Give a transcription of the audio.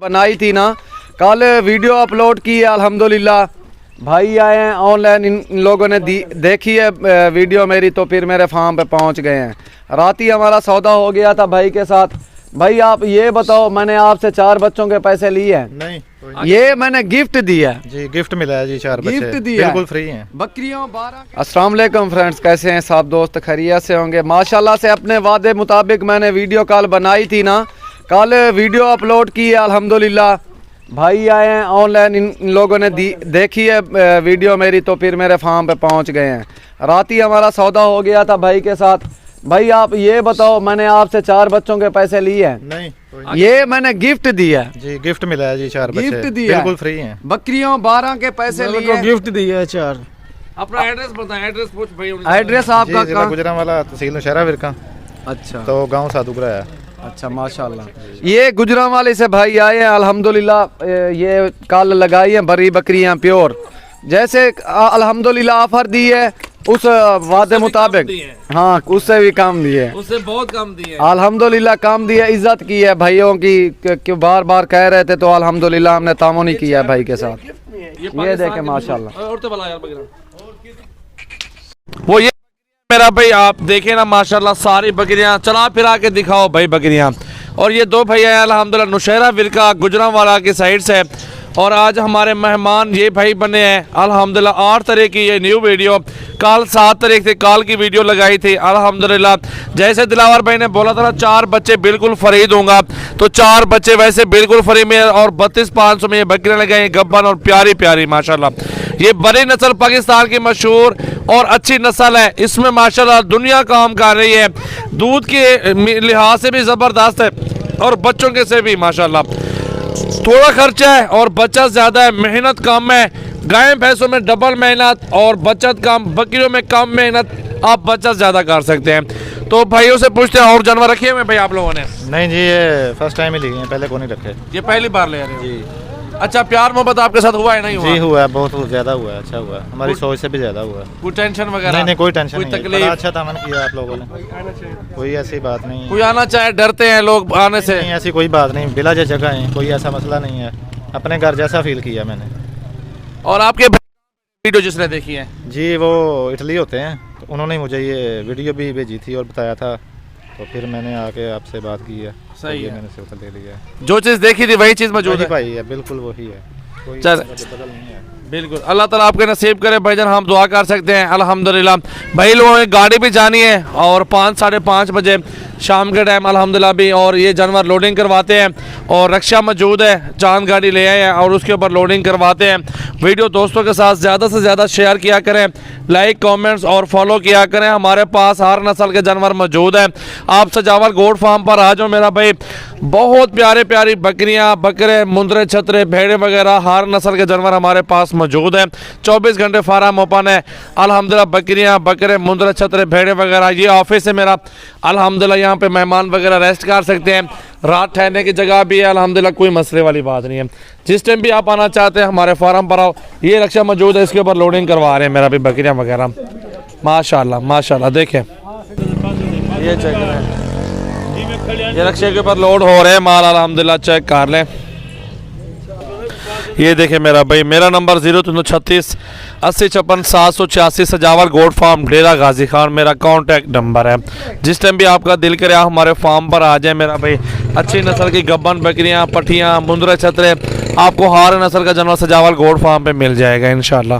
बनाई थी ना, कल वीडियो अपलोड की है। अल्हम्दुलिल्लाह भाई आए हैं ऑनलाइन, इन लोगों ने देखी है वीडियो मेरी, तो फिर मेरे फार्म पे पहुंच गए हैं। रात ही हमारा सौदा हो गया था भाई के साथ। भाई आप ये बताओ, मैंने आपसे 4 बच्चों के पैसे लिए हैं? नहीं, ये मैंने गिफ्ट दिया है जी, गिफ्ट मिला है जी। 4 बच्चे गिफ्ट दिया, बिल्कुल फ्री हैं। बकरियों 12। अस्सलाम वालेकुम फ्रेंड्स, कैसे हैं सब दोस्त? खैरियत से होंगे माशाल्लाह से। अपने वादे मुताबिक मैंने वीडियो कॉल बनाई थी ना, कल वीडियो अपलोड की है। अल्हम्दुलिल्लाह भाई आए हैं ऑनलाइन, इन लोगों ने देखी है वीडियो मेरी, तो फिर मेरे फार्म पे पहुंच गए हैं। रात ही हमारा सौदा हो गया था भाई के साथ। भाई आप ये बताओ, मैंने आपसे 4 बच्चों के पैसे लिए हैं? नहीं, ये मैंने गिफ्ट दिया है जी, गिफ्ट मिला है जी। 4 बच्चे गिफ्ट दिया, बिल्कुल फ्री हैं। बकरियों 12 के पैसे लिए, गिफ्ट दिया है 4। अपना एड्रेस बताएं, एड्रेस पूछ भाई। एड्रेस आपका जिला गुजरांवाला, तहसील नौशहरा विरका, अच्छा तो गांव साधुपुरा है। अच्छा माशाल्लाह। ये गुजरांवाले से भाई आए हैं अल्हम्दुलिल्लाह। ये कल लगाई है बड़ी बकरियां प्योर, जैसे अल्हम्दुलिल्लाह ऑफर दी है उस वादे मुताबिक। हाँ, उससे भी कम दिए, उससे बहुत कम दिए। अल्हम्दुलिल्लाह कम दिए। इज्जत की है भाइयों की, क्यों बार बार कह रहे थे, तो अल्हम्दुलिल्लाह हमने तामुनी किया है भाई के साथ। ये देखें माशाल्लाह। और तो भला यार वो ये मेरा भाई, आप देखें ना माशाल्लाह, सारी बकरियां चला फिरा के दिखाओ भाई बकरियां। और ये 2 भैया हैं अल्हम्दुलिल्लाह नौशहरा विरका गुजरांवाला की साइड से। और आज हमारे मेहमान ये भाई बने हैं अल्हम्दुलिल्लाह। 8 तारीख की ये न्यू वीडियो, कल 7 तारीख से कल की वीडियो लगाई थी अल्हम्दुलिल्लाह। जैसे दिलावर भाई ने बोला था ना 4 बच्चे बिल्कुल फ्री दूंगा, तो 4 बच्चे वैसे बिल्कुल फ्री में। और 32,500 में ये बकरियां लगाई, गब्बन और प्यारी प्यारी माशाल्लाह। ये बड़ी नस्ल पाकिस्तान की मशहूर और अच्छी नस्ल है। इसमें माशाल्लाह दुनिया काम कर रही है, दूध के लिहाज से भी ज़बरदस्त है और बच्चों के से भी माशाल्लाह। थोड़ा खर्चा है और बचत ज़्यादा है, मेहनत कम है। गाय भैंसों में डबल मेहनत और बचत कम, बकरियों में कम मेहनत, आप बचत ज़्यादा कर सकते हैं। तो भाइयों से पूछते हैं, और जानवर रखे हुए भाई आप लोगों ने? नहीं जी, ये फर्स्ट टाइम ही लिए हैं, पहले को नहीं रखे। ये पहली बार ले रहे हो जी। अच्छा, प्यार मोहब्बत आपके साथ हुआ है नहीं हुआ? जी हुआ है, बहुत ज़्यादा हुआ है, अच्छा हुआ है, हमारी सोच से भी ज़्यादा हुआ है। कोई टेंशन वगैरह? नहीं, कोई टेंशन कोई नहीं है। तकलीफ? बड़ा अच्छा दामन किया आप लोगों ने, कोई ऐसी बात नहीं है। कोई आना चाहे डरते हैं लोग आने से? नहीं, ऐसी कोई बात नहीं, बिला जगह है, कोई ऐसा मसला नहीं है। अपने घर जैसा फील किया मैंने। और आपके वीडियो जिसने देखी है जी, वो इटली होते हैं, तो उन्होंने मुझे ये वीडियो भी भेजी थी और बताया था, तो फिर मैंने आके आपसे बात की है। सही तो है, मैंने सिर्फ ले लिया है। जो चीज़ देखी थी वही चीज़ मौजूद है भाई है, बिल्कुल वही है, कोई चल। बदल नहीं है। बिल्कुल, अल्लाह ताला आपके नसीब करे भाईजान, हम दुआ कर सकते हैं अल्हम्दुलिल्लाह। भाई लोगों ने गाड़ी भी जानी है और 5 साढ़े 5 बजे शाम के टाइम अल्हम्दुलिल्लाह भी, और ये जानवर लोडिंग करवाते हैं। और रक्षा मौजूद है, चांद गाड़ी ले आए हैं और उसके ऊपर लोडिंग करवाते हैं। वीडियो दोस्तों के साथ ज़्यादा से ज़्यादा शेयर किया करें, लाइक कमेंट्स और फॉलो किया करें। हमारे पास हर नस्ल के जानवर मौजूद हैं। आप सजावल गोट फार्म पर आ जाओ मेरा भाई, बहुत प्यारे प्यारी बकरियां, बकरे, मुंदरे, छतरे, भेड़े वगैरह हर नस्ल के जानवर हमारे पास मौजूद हैं। 24 घंटे फार्म ओपन है अल्हम्दुलिल्लाह। बकरियां, बकरे, मुंदरे, छतरे, भेड़े वगैरह। ये ऑफिस है मेरा अल्हम्दुलिल्लाह, यहाँ पे मेहमान वगैरह रेस्ट कर सकते हैं, रात ठहरने की जगह भी है अल्हम्दुलिल्लाह, कोई मसले वाली बात नहीं है। जिस टाइम भी आप आना चाहते हैं हमारे फार्म पर आओ। ये रक्षा मौजूद है, इसके ऊपर लोडिंग करवा रहे हैं मेरा भी बकरियां वगैरह माशाल्लाह माशाल्लाह। देखें ये चेक करें, ये रक्षे के ऊपर लोड हो रहे हैं माल अल्हम्दुलिल्लाह, चेक कर लें। ये देखें मेरा भाई, मेरा नंबर 0336 80 56 786, सजावल गोट फार्म, डेरा गाजी खान मेरा कॉन्टैक्ट नंबर है। जिस टाइम भी आपका दिल करे आप हमारे फार्म पर आ जाए मेरा भाई। अच्छी नस्ल की गब्बन बकरियां, पठियां, मुंदरे, छतरे, आपको हर नस्ल का जानवर सजावल गोट फार्म पे मिल जाएगा इंशाल्लाह।